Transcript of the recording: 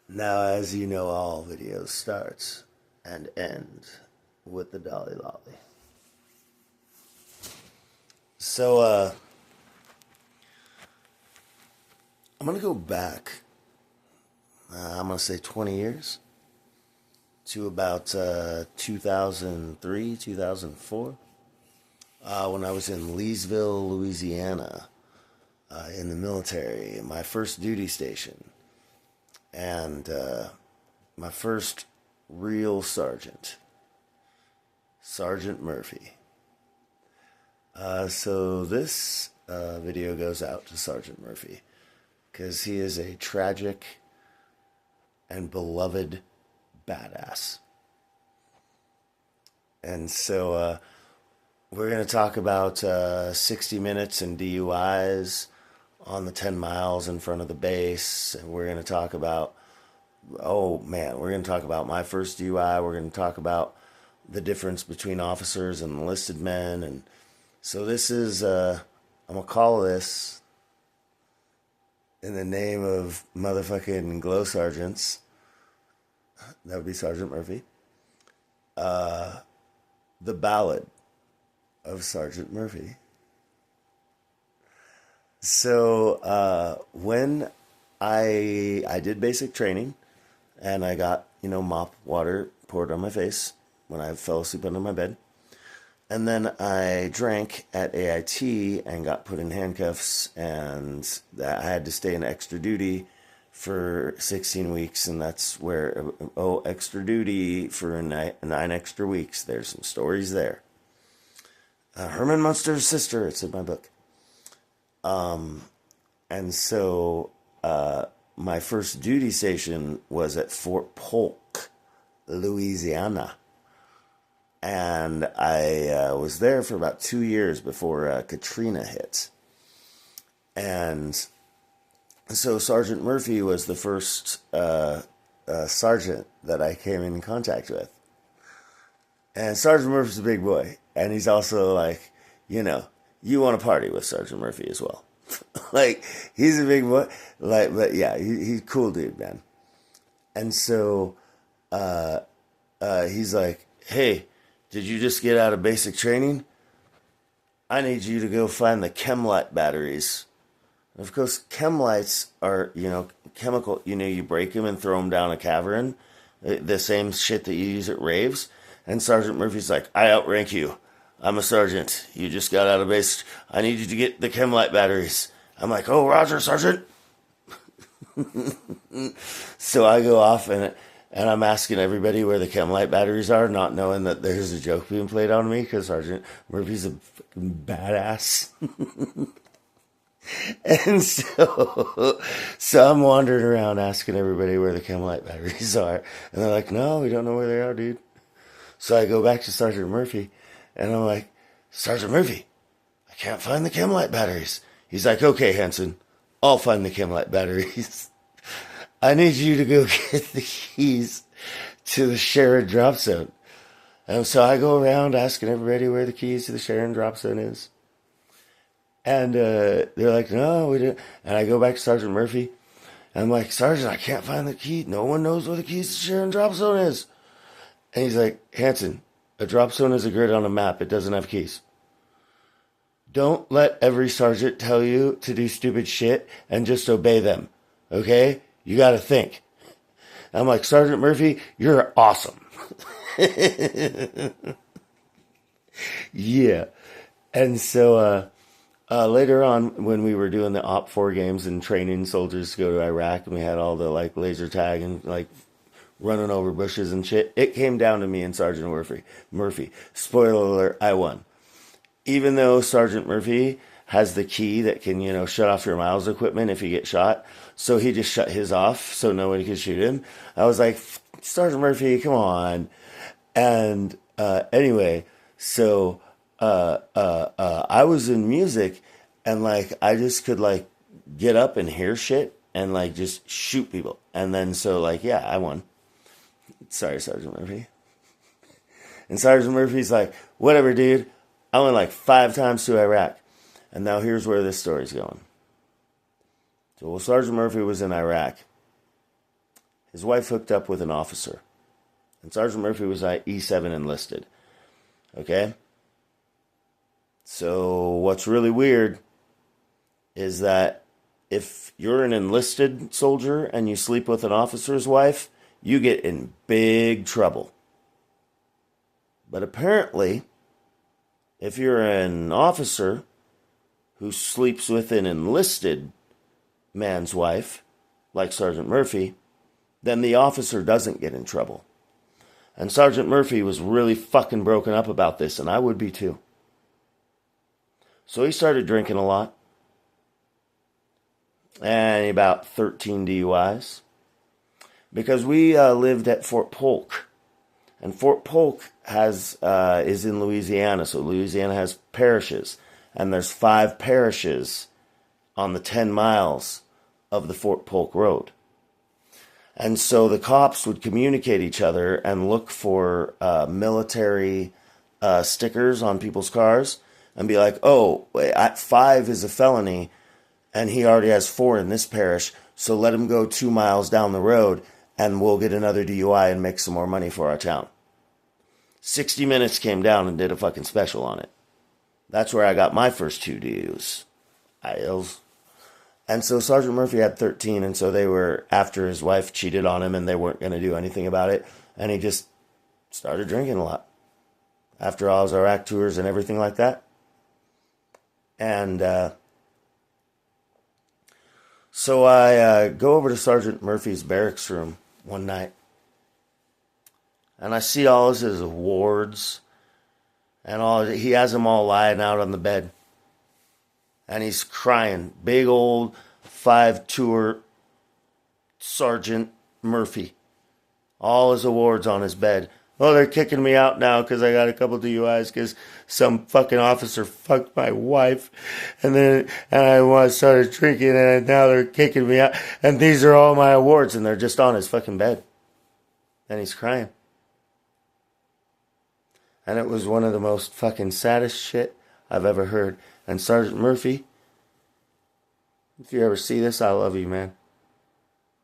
Now, as you know, all videos starts and end with the Dolly Lolly. So, I'm going to go back, I'm going to say 20 years, to about 2003, 2004, when I was in Leesville, Louisiana, in the military, my first duty station. And my first real sergeant, Sergeant Murphy. So this video goes out to Sergeant Murphy because he is a tragic and beloved badass. And so we're going to talk about 60 minutes and DUIs on the 10 miles in front of the base. And we're going to talk about, we're going to talk about my first DUI. We're going to talk about the difference between officers and enlisted men. And so this is, I'm going to call this, in the name of motherfucking glow sergeants, that would be Sergeant Murphy, the Ballad of Sergeant Murphy. So when I did basic training, and I got mop water poured on my face when I fell asleep under my bed, and then I drank at AIT and got put in handcuffs, and I had to stay in extra duty for 16 weeks, and that's where extra duty for 9 extra weeks. There's some stories there. Herman Munster's sister. It's in my book. And so, my first duty station was at Fort Polk, Louisiana. And I was there for about 2 years before Katrina hit. And so Sergeant Murphy was the first sergeant that I came in contact with. And Sergeant Murphy's a big boy. And he's also like, you want to party with Sergeant Murphy as well. Like, he's a big boy. Like, but yeah, he's a cool dude, man. And so, he's like, hey, did you just get out of basic training? I need you to go find the Chemlight batteries. And of course, Chemlights are, chemical, you break them and throw them down a cavern. The same shit that you use at raves. And Sergeant Murphy's like, I outrank you. I'm a sergeant. You just got out of base. I need you to get the Chemlight batteries. I'm like, oh, Roger, Sergeant. So I go off and I'm asking everybody where the Chemlight batteries are, not knowing that there's a joke being played on me because Sergeant Murphy's a fucking badass. And so I'm wandering around asking everybody where the Chemlight batteries are. And they're like, no, we don't know where they are, dude. So I go back to Sergeant Murphy. And I'm like, Sergeant Murphy, I can't find the Chemlight batteries. He's like, okay, Henson, I'll find the Chemlight batteries. I need you to go get the keys to the Sharon drop zone. And so I go around asking everybody where the keys to the Sharon drop zone is. And they're like, no, we didn't. And I go back to Sergeant Murphy. And I'm like, Sergeant, I can't find the key. No one knows where the keys to the Sharon drop zone is. And he's like, Hanson, a drop zone is a grid on a map. It doesn't have keys. Don't let every sergeant tell you to do stupid shit and just obey them. Okay? You got to think. I'm like, Sergeant Murphy, you're awesome. Yeah. And so later on, when we were doing the Op 4 games and training soldiers to go to Iraq, and we had all the laser tag and running over bushes and shit, it came down to me and Sergeant Murphy. Spoiler alert, I won. Even though Sergeant Murphy has the key that can, shut off your Miles equipment if you get shot, so he just shut his off so nobody could shoot him. I was like, Sergeant Murphy, come on. And anyway, so I was in music, and I just could get up and hear shit and just shoot people. And then I won. Sorry, Sergeant Murphy. And Sergeant Murphy's like, whatever, dude. I went 5 times to Iraq. And now here's where this story's going. So, Sergeant Murphy was in Iraq. his wife hooked up with an officer. And Sergeant Murphy was E7 enlisted. Okay? So what's really weird is that if you're an enlisted soldier and you sleep with an officer's wife, you get in big trouble. But apparently, if you're an officer who sleeps with an enlisted man's wife, like Sergeant Murphy, then the officer doesn't get in trouble. And Sergeant Murphy was really fucking broken up about this, and I would be too. So he started drinking a lot. And about 13 DUIs. Because we lived at Fort Polk. And Fort Polk is in Louisiana. So Louisiana has parishes. And there's 5 parishes on the 10 miles of the Fort Polk Road. And so the cops would communicate each other and look for military stickers on people's cars. And be like, oh, at 5 is a felony. And he already has 4 in this parish, so let him go 2 miles down the road, and we'll get another DUI and make some more money for our town. 60 Minutes came down and did a fucking special on it. That's where I got my first 2 DUIs. And so Sergeant Murphy had 13, and so they were after his wife cheated on him, and they weren't going to do anything about it, and he just started drinking a lot. After all his Iraq tours and everything like that. And so I go over to Sergeant Murphy's barracks room one night. And I see all his awards. And he has them all lying out on the bed. And he's crying. Big old 5-tour Sergeant Murphy. All his awards on his bed. Oh, they're kicking me out now because I got a couple DUIs because some fucking officer fucked my wife. And I started drinking and now they're kicking me out. And these are all my awards and they're just on his fucking bed. And he's crying. And it was one of the most fucking saddest shit I've ever heard. And Sergeant Murphy, if you ever see this, I love you, man.